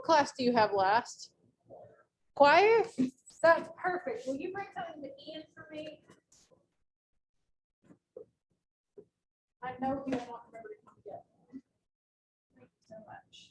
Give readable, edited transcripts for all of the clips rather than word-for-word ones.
class do you have last? Choir? That's perfect. Will you bring something to Ian for me? I know he will not remember to come get one. Thank you so much.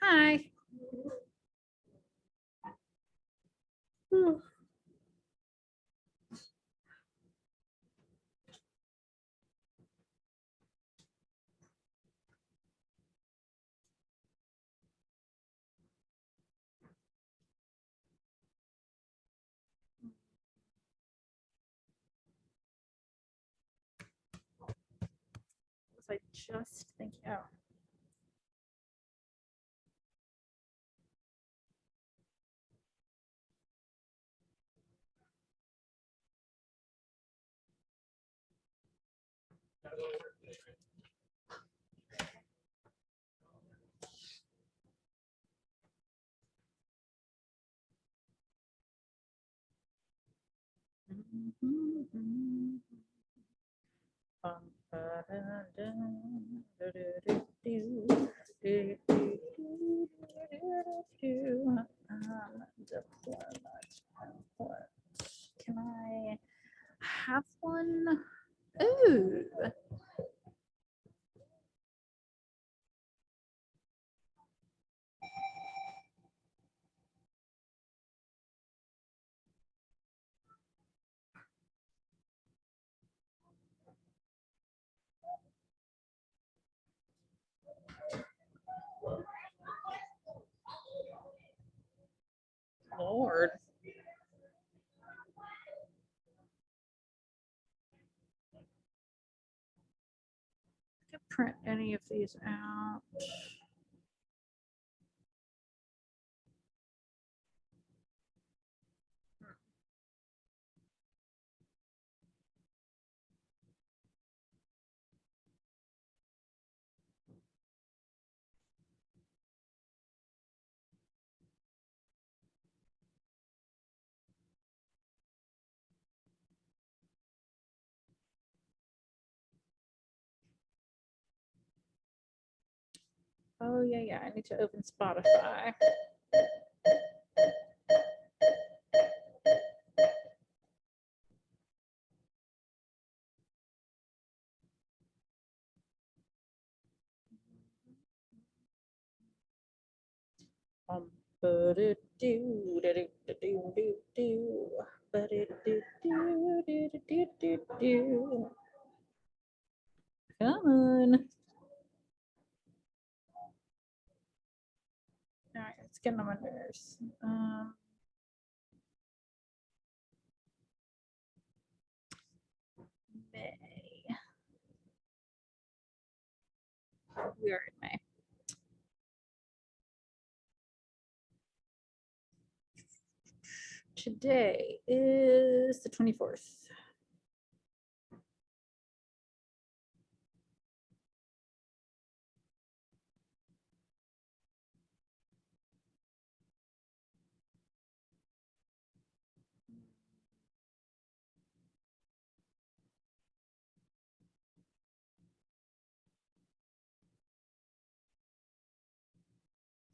Hi. Was I just thinking? Oh. Can I have one? Ooh. Lord. I could print any of these out. Oh, yeah. I need to open Spotify. Come on. All right, it's getting on my nerves. May. We are in May. Today is the 24th.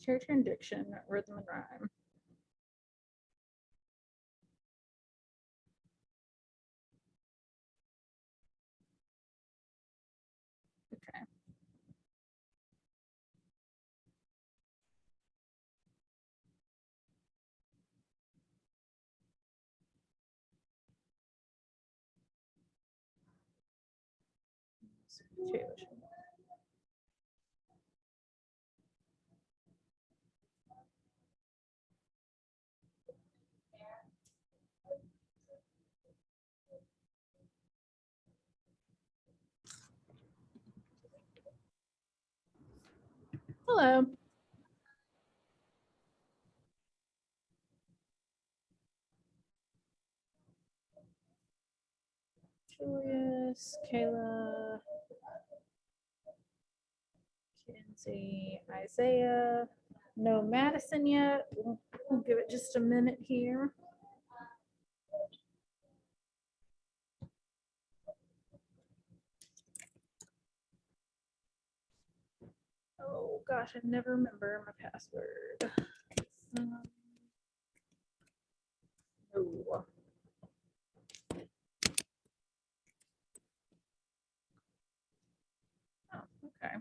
Character and diction, rhythm and rhyme. Two. Hello. Julius, Kayla, Kinsey, Isaiah. No Madison yet. We'll give it just a minute here. Oh gosh, I never remember my password. No. Oh, okay.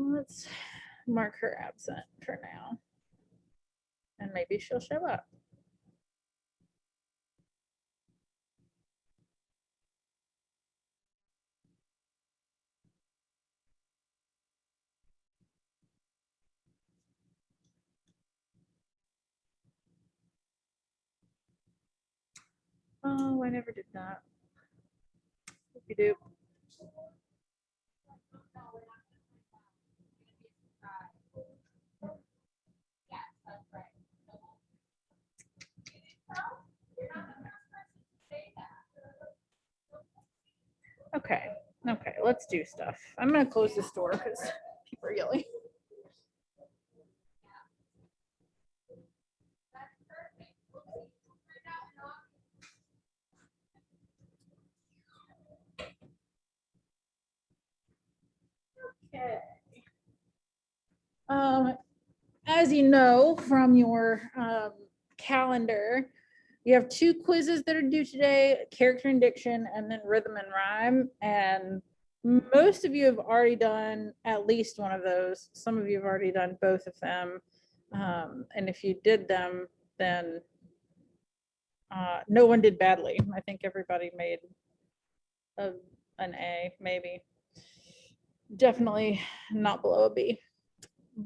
Let's mark her absent for now. And maybe she'll show up. Oh, I never did that. If you do. Okay, okay, let's do stuff. I'm gonna close this door because people are yelling. Okay. As you know from your calendar, you have two quizzes that are due today, character and diction, and then rhythm and rhyme. And most of you have already done at least one of those. Some of you have already done both of them. And if you did them, then no one did badly. I think everybody made an A, maybe. Definitely not below a B.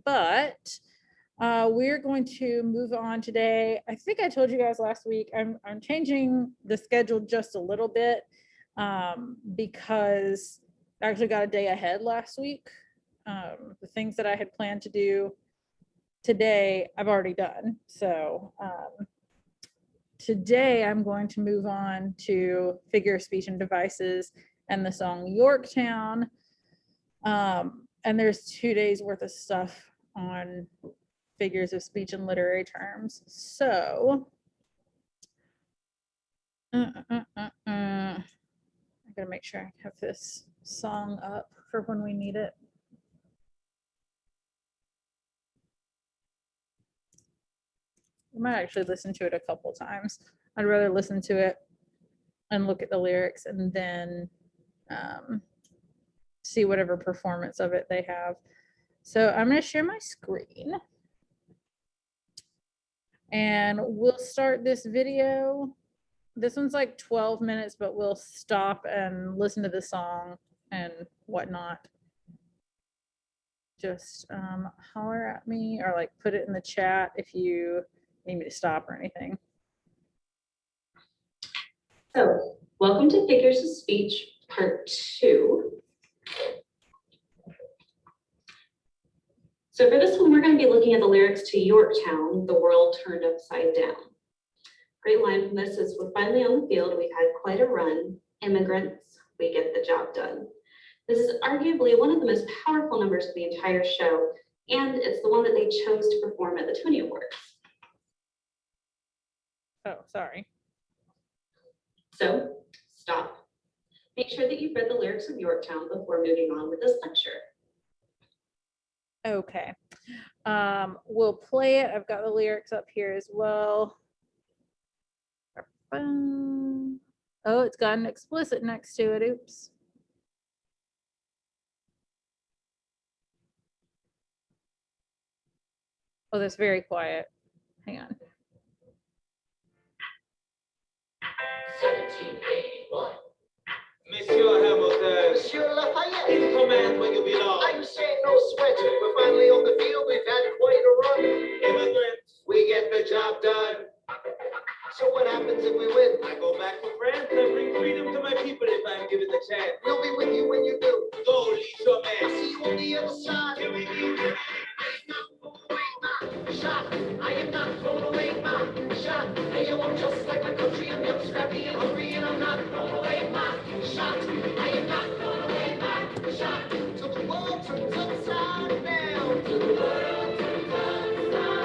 But we're going to move on today. I think I told you guys last week, I'm changing the schedule just a little bit because I actually got a day ahead last week. The things that I had planned to do today, I've already done. So today I'm going to move on to figure of speech and devices and the song Yorktown. And there's 2 days worth of stuff on figures of speech and literary terms. So I gotta make sure I have this song up for when we need it. I might actually listen to it a couple times. I'd rather listen to it and look at the lyrics and then see whatever performance of it they have. So I'm going to share my screen. And we'll start this video. This one's like 12 minutes, but we'll stop and listen to the song and whatnot. Just holler at me or like put it in the chat if you need me to stop or anything. So, welcome to Figures of Speech, Part 2. So for this one, we're going to be looking at the lyrics to Yorktown, the world turned upside down. Great line from this is, we're finally on the field, we've had quite a run. Immigrants, we get the job done. This is arguably one of the most powerful numbers of the entire show, and it's the one that they chose to perform at the Tony Awards. Oh, sorry. So, stop. Make sure that you've read the lyrics of Yorktown before moving on with this lecture. Okay. We'll play it. I've got the lyrics up here as well. Oh, it's got an explicit next to it. Oops. Oh, that's very quiet. Hang on. 1781. Monsieur Hamilton. Monsieur Lafayette. In command where you belong. I'm saying no sweat. We're finally on the field. We've had quite a run. Immigrants, we get the job done. So what happens if we win? I go back to France and bring freedom to my people if I'm given the chance. We'll be with you when you do. Go, Lisa, man. I'll see you on the other side. Here we go. Shot. I am not thrown away my shot. Hey, yo, I'm just like my country. I'm young, scrappy, and hungry, and I'm not thrown away my shot. I am not thrown away my shot. Till the world turns upside down. Till the world turns upside down.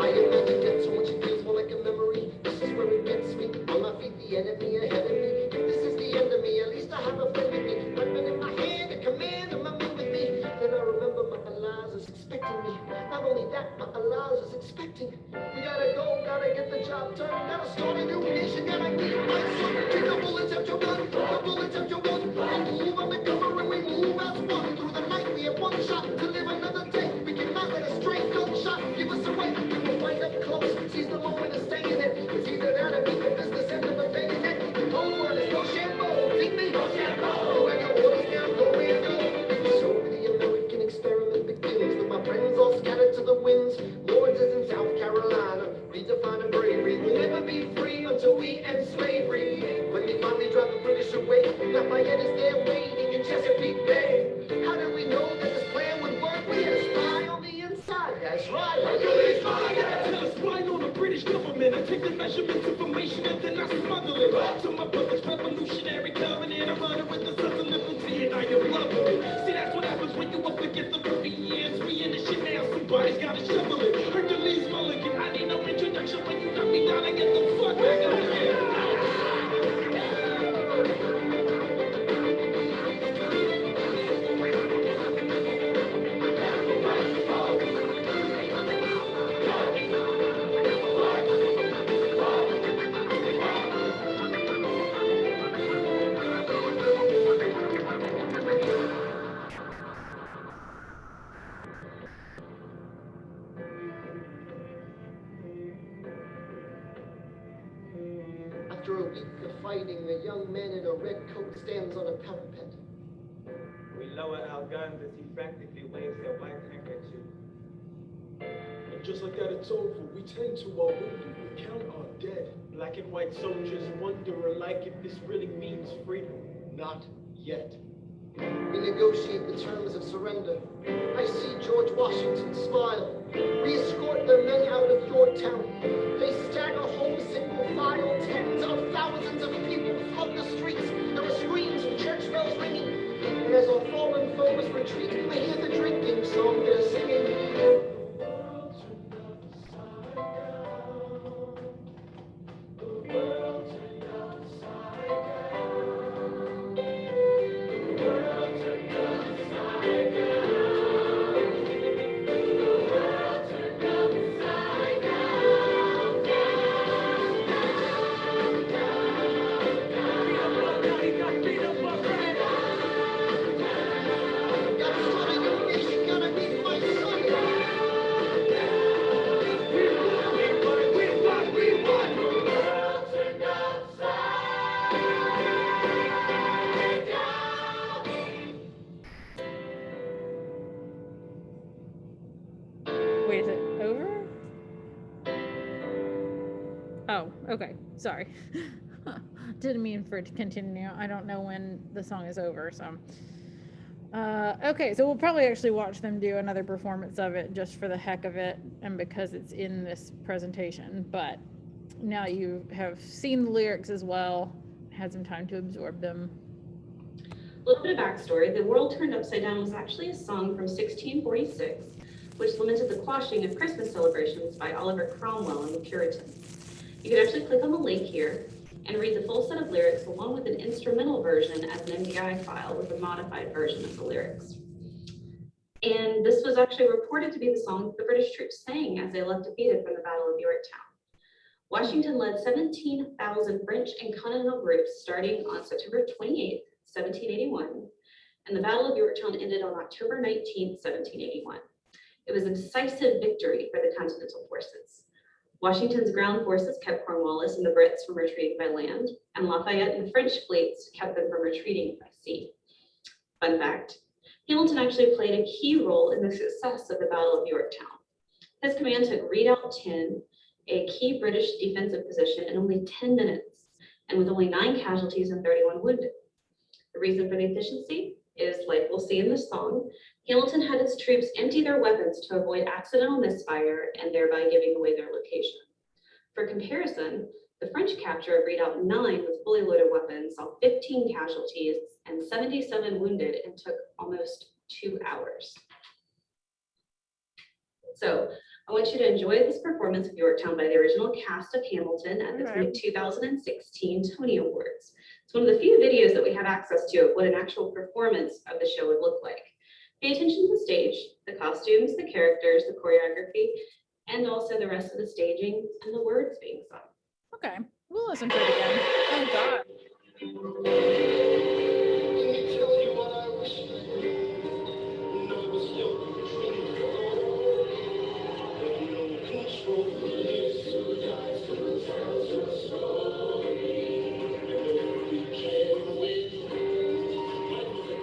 I imagine that so much it feels more like a memory. This is where it gets me. On my feet, the enemy ahead of me. If this is the end of me, at least I have a friend with me. Weapon in my hand, a command of my men with me. Then I remember my Eliza's expecting me. Not only that, my Eliza's expecting. We gotta go, gotta get the job done. Gotta start a new nation, gotta keep my son. Take the bullets out your gun, the bullets out your gun. We move on the cover and we move as one. Through the night, we have one shot to live another day. We cannot let a stray gunshot give us away. We will find up close, seize the moment and stay in it. It's either that or meet the business end of a bayonet. The cold word is no shampoo, take me, no shampoo. You have your orders now, go and go. So the American experiment begins with my friends all scattered to the winds. Lords is in South Carolina, redefining bravery. We'll never be free until we end slavery. When we finally drive the British away, Lafayette is there waiting in Chesapeake Bay. How did we know that this plan would work? We had a spy on the inside, that's right. Hercules spy, yeah. Tell a spy on the British government. I take the measurements, information, and then I smuggle it. To my brother's revolutionary covenant, I'm running with the sons of liberty, and I am loving it. See, that's what happens when you up against the 30 years. We in the shit now, somebody's gotta shovel it. Hercules Mulligan, I need no introduction. When you knock me down, I get the fuck back up again. After a week of fighting, a young man in a red coat stands on a parapet. We lower our guns as he frantically waves their white handkerchief. And just like that, it's over. We tend to our window. We count our dead. Black and white soldiers wonder alike if this really means freedom. Not yet. We negotiate the terms of surrender. I see George Washington smile. We escort their men out of Yorktown. They stagger home single file. Tens of thousands of people flood the streets. There are screams and church bells ringing. And as our fallen foes retreat, I hear the drinking song they're singing. Wait, is it over? Oh, okay. Sorry. Didn't mean for it to continue. I don't know when the song is over, so. Okay, so we'll probably actually watch them do another performance of it just for the heck of it and because it's in this presentation. But now you have seen the lyrics as well, had some time to absorb them. A little bit of backstory. The World Turned Upside Down was actually a song from 1646, which lamented the quashing of Christmas celebrations by Oliver Cromwell and the Puritans. You can actually click on the link here and read the full set of lyrics along with an instrumental version as an MPI file with a modified version of the lyrics. And this was actually reported to be the song the British troops sang as they left defeated from the Battle of Yorktown. Washington led 17,000 French and Continental groups starting on September 28th, 1781, and the Battle of Yorktown ended on October 19th, 1781. It was a decisive victory for the Continental forces. Washington's ground forces kept Cornwallis and the Brits from retreating by land, and Lafayette and the French fleets kept them from retreating by sea. Fun fact, Hamilton actually played a key role in the success of the Battle of Yorktown. His command took Redoubt 10, a key British defensive position, in only 10 minutes, and with only 9 casualties and 31 wounded. The reason for the efficiency is, like we'll see in this song, Hamilton had his troops empty their weapons to avoid accidental misfire and thereby giving away their location. For comparison, the French capture of Redoubt 9 with fully loaded weapons saw 15 casualties and 77 wounded and took almost 2 hours. So I want you to enjoy this performance of Yorktown by the original cast of Hamilton at the 2016 Tony Awards. It's one of the few videos that we have access to of what an actual performance of the show would look like. Pay attention to the stage, the costumes, the characters, the choreography, and also the rest of the staging and the words being sung. Okay, we'll listen to it again. Oh God. Let me tell you what I wish you knew. No, it was your dream. No control. We can win. My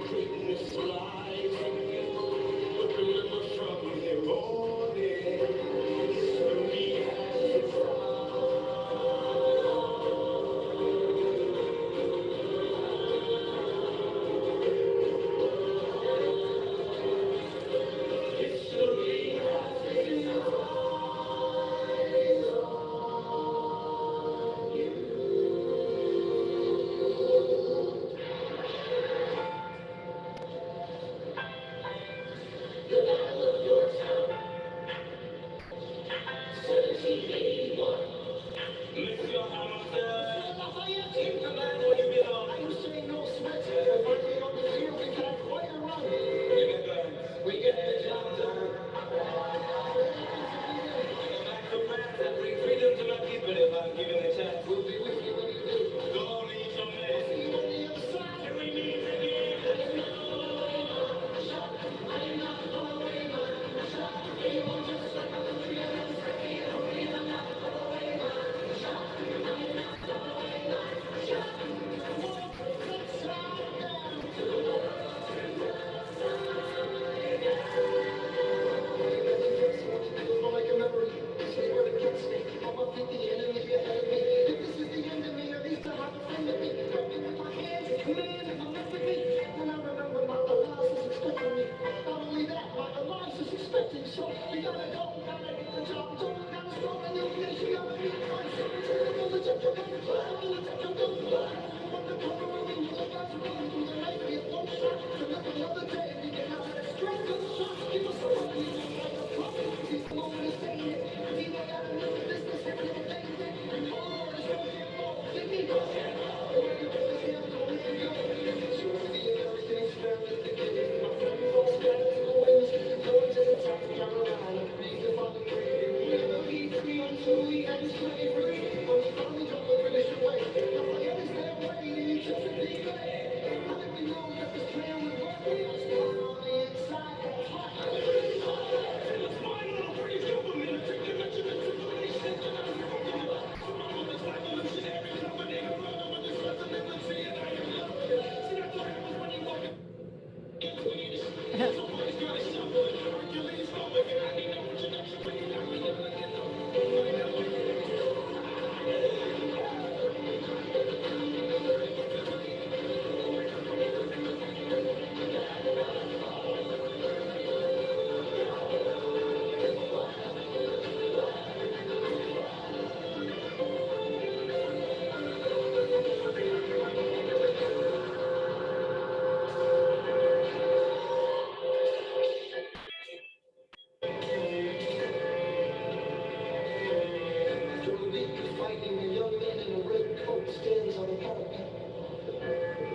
greatness lies. But remember from here on in, we have history. Lift your hammer, sir. Lafayette, keep the man where you belong. I was saying no sweat. We're finally on the field. We've had quite a run. We get the job done. Back to math and bring freedom to my people if I'm given a chance. We'll be with you when you do. Go on, eat your man. See you on the other side. And we need to like a memory. This is where it gets me. I'm up with the enemy ahead of me. If this is the end of me, at least I have a friend of me. Help me with my hands, command if I'm left with me. When I remember my Elias is expecting me. Not only that, my Elias is expecting. So we gotta go, gotta get the job done. Gotta start a new nation, gotta be fine. Undercover, we know the guys are running through the night. We have one shot to live another day. We can have that strength to the shot. Give us a run. He's alone, he's saying it. See, they got another business here, no thing. And all the orders don't get low. They need us. Where the boys here go, we can go. So in the end, everything's fair at the beginning. My friend falls back to the wings. Going to the top of Carolina. Read the Father Green. We never be free until we end slavery. When we finally drove the British away. Lafayette is there waiting to defeat me. How did we know that this plan would work? We was born on the inside. That's right. Fighting a young man in a red coat stands on a parapet.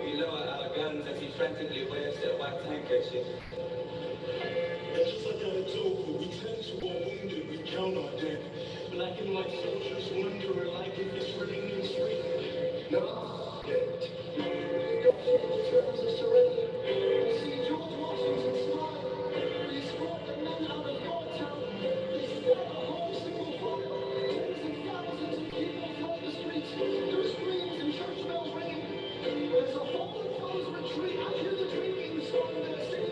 We lower our guns as he frantically waves their white handkerchief. And just like at it's over, we tend to all wounded, we count our dead. Black and white soldiers wonder like if it's raining spring. No, dead. Terms of surrender. We see George Washington smile. He scored the men out of God. sweet. I hear the drinking song they're singing.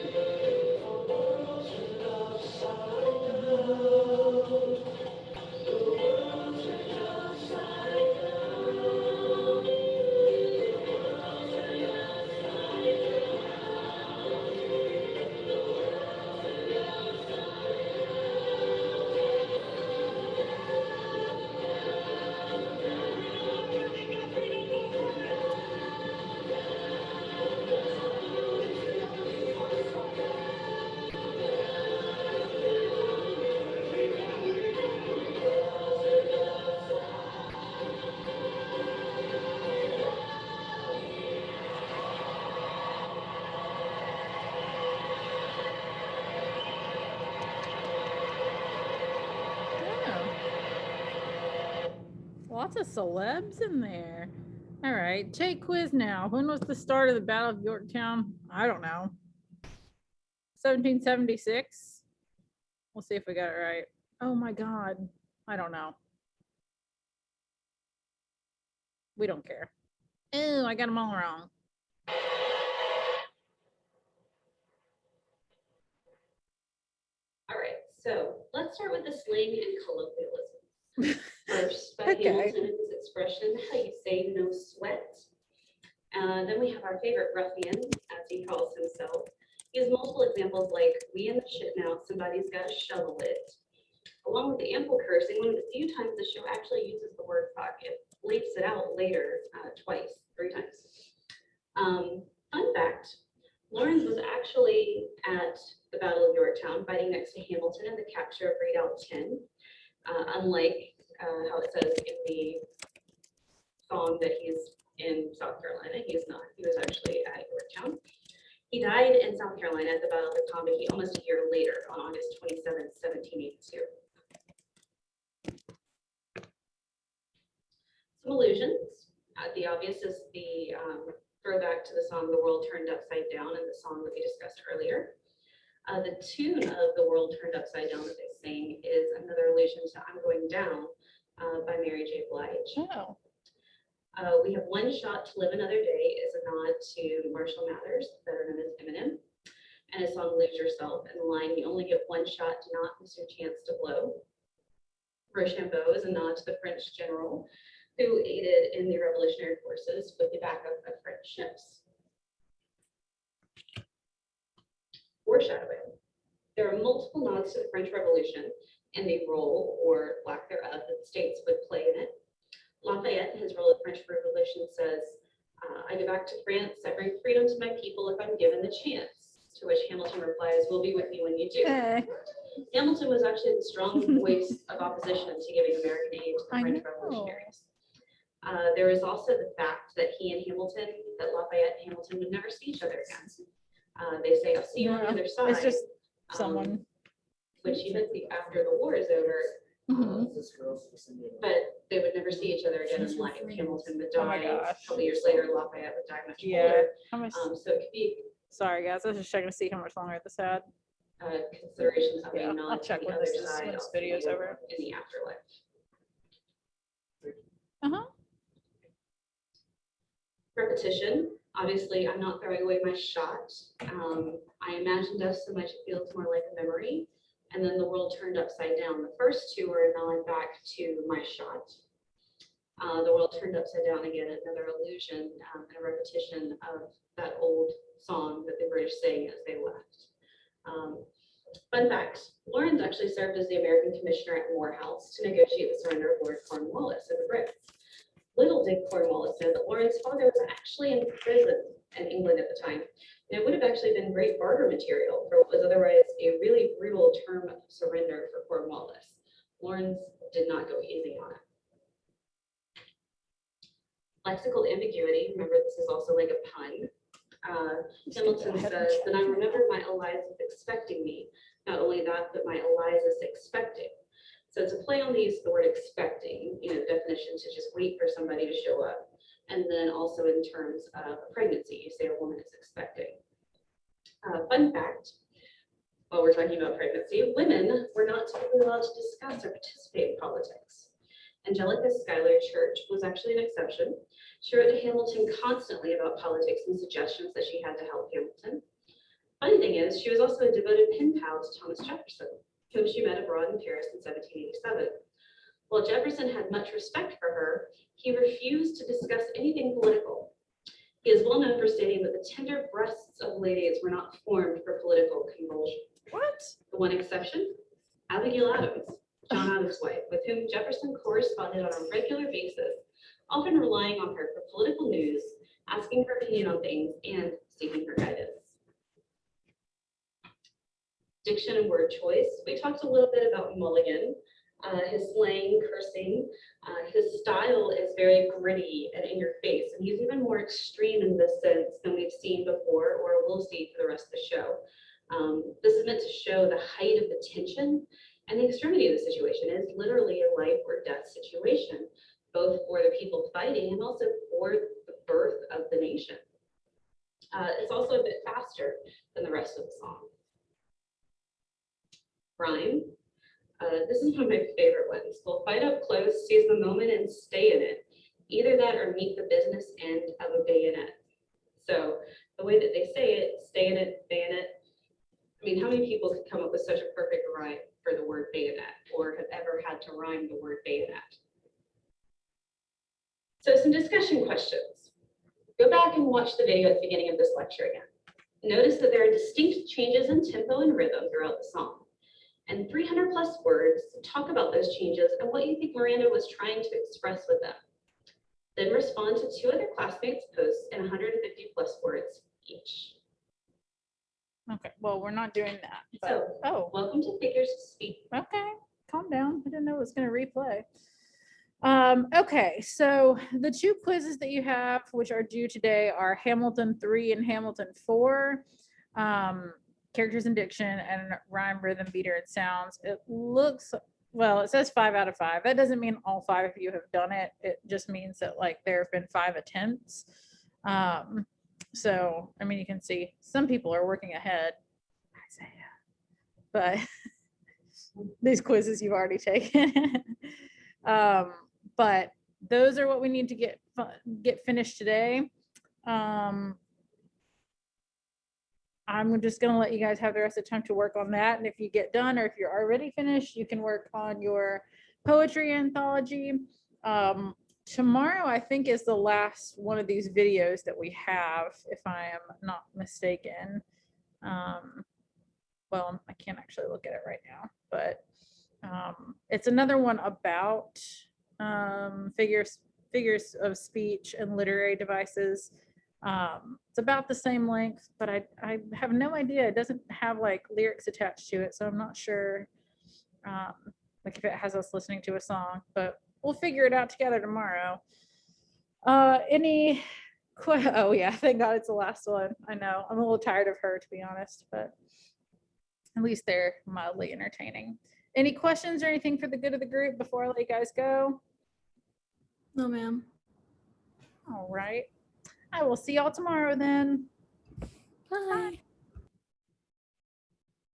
Yeah. Lots of celebs in there. All right, take quiz now. When was the start of the Battle of Yorktown? I don't know. 1776. We'll see if we got it right. Oh my God. I don't know. We don't care. Oh, I got them all wrong. All right, so let's start with the slang and colloquialism. First, by Okay. Hamilton and his expression, how you say no sweat. Then we have our favorite ruffian, as he calls himself. He has multiple examples like, we in the shit now, somebody's got to shovel it. Along with the ample cursing, one of the few times the show actually uses the word fuck. It bleeps it out later, twice, 3 times. Fun fact, Lawrence was actually at the Battle of Yorktown, fighting next to Hamilton in the capture of Redoubt 10. Unlike how it says in the song that he's in South Carolina, he's not. He was actually at Yorktown. He died in South Carolina at the Battle of Combahee almost a year later on August 27, 1782. Some allusions. The obvious is the throwback to the song "The World Turned Upside Down" and the song that we discussed earlier. The tune of "The World Turned Upside Down" that they sing is another allusion to "I'm Going Down" by Mary J. Blige. Oh. We have "One Shot to Live Another Day" is a nod to Marshall Mathers, better known as Eminem, and his song "Lose Yourself," and the line, "You only get one shot, do not miss your chance to blow." Rochambeau is a nod to the French general who aided in the revolutionary forces with the backup of French ships. Foreshadowing. There are multiple nods to the French Revolution and the role or lack thereof that the states would play in it. Lafayette, in his role in the French Revolution, says, "I go back to France, I bring freedom to my people if I'm given the chance." To which Hamilton replies, "We'll be with you when you do." Okay. Hamilton was actually the strong voice of opposition to giving American aid to the I French know. revolutionaries. There is also the fact that he and Hamilton, that Lafayette and Hamilton would never see each other again. They say, "I'll see you on the Yeah, other side." It's just um, someone. Which even after the war is over, Mhm. but they would never see each other again in life. Hamilton would Oh my die. gosh. A couple years later, Lafayette would die much Yeah. older. How much? So it could be Sorry, guys. I was just checking to see how much longer this had. consideration of Yeah, a I'll nod to check the when other this side. when this I'll see video's you over. in the afterlife. Uh-huh. Repetition. Obviously, I'm not throwing away my shot. I imagined us so much it feels more like a memory. And then "The World Turned Upside Down." The first two are a nod back to my shot. "The World Turned Upside Down" again, another allusion and a repetition of that old song that the British sang as they left. Fun fact, Lawrence actually served as the American commissioner at Morehouse to negotiate the surrender of Lord Cornwallis and the Brits. Little did Cornwallis know that Lawrence's father was actually in prison in England at the time, and it would have actually been great barter material for what was otherwise a really brutal term of surrender for Cornwallis. Lawrence did not go easy on it. Lexical ambiguity, remember this is also like a pun. Hamilton says, "Then I remember my Eliza's expecting me. Not only that, but my Eliza's expecting." So it's a play on the use of the word expecting, the definition to just wait for somebody to show up. And then also in terms of pregnancy, you say a woman is expecting. Fun fact, while we're talking about pregnancy, women were not typically allowed to discuss or participate in politics. Angelica Schuyler Church was actually an exception. She wrote to Hamilton constantly about politics and suggestions that she had to help Hamilton. Funny thing is, she was also a devoted pen pal to Thomas Jefferson, whom she met abroad in Paris in 1787. While Jefferson had much respect for her, he refused to discuss anything political. He is well known for stating that the tender breasts of ladies were not formed for political convulsion. What? The one exception, Abigail Adams, John Adams' wife, with whom Jefferson corresponded on a regular basis, often relying on her for political news, asking her opinion on things, and seeking her guidance. Diction and word choice. We talked a little bit about Mulligan, his slang, cursing. His style is very gritty and in your face, and he's even more extreme in this sense than we've seen before or will see for the rest of the show. This is meant to show the height of the tension and the extremity of the situation. It is literally a life or death situation, both for the people fighting and also for the birth of the nation. It's also a bit faster than the rest of the song. Rhyme. This is one of my favorite ones. We'll fight up close, seize the moment, and stay in it. Either that or meet the business end of a bayonet. So the way that they say it, stay in it, bayonet. I mean, how many people could come up with such a perfect rhyme for the word bayonet or have ever had to rhyme the word bayonet? So some discussion questions. Go back and watch the video at the beginning of this lecture again. Notice that there are distinct changes in tempo and rhythm throughout the song. And 300 plus words talk about those changes and what you think Miranda was trying to express with them. Then respond to 2 other classmates' posts in 150 plus words each. Okay, well, we're not doing that. But, So, oh, welcome to Figures of Speech. okay, calm down. I didn't know it was going to replay. Okay, so the 2 quizzes that you have, which are due today, are Hamilton 3 and Hamilton 4. Characters and diction and rhyme, rhythm, meter, and sounds. It looks, well, it says 5 out of 5. That doesn't mean all 5 of you have done it. It just means that like there have been 5 attempts. So, I mean, you can see some people are working ahead. Isaiah. But these quizzes you've already taken. But those are what we need to get finished today. I'm just going to let you guys have the rest of the time to work on that. And if you get done or if you're already finished, you can work on your poetry anthology. Tomorrow, I think, is the last one of these videos that we have, if I am not mistaken. Well, I can't actually look at it right now, but it's another one about figures of speech and literary devices. It's about the same length, but I have no idea. It doesn't have like lyrics attached to it, so I'm not sure like if it has us listening to a song, but we'll figure it out together tomorrow. Oh yeah, thank God it's the last one. I know I'm a little tired of her, to be honest, but at least they're mildly entertaining. Any questions or anything for the good of the group before I let you guys go? No, ma'am. All right. I will see y'all tomorrow then. Bye.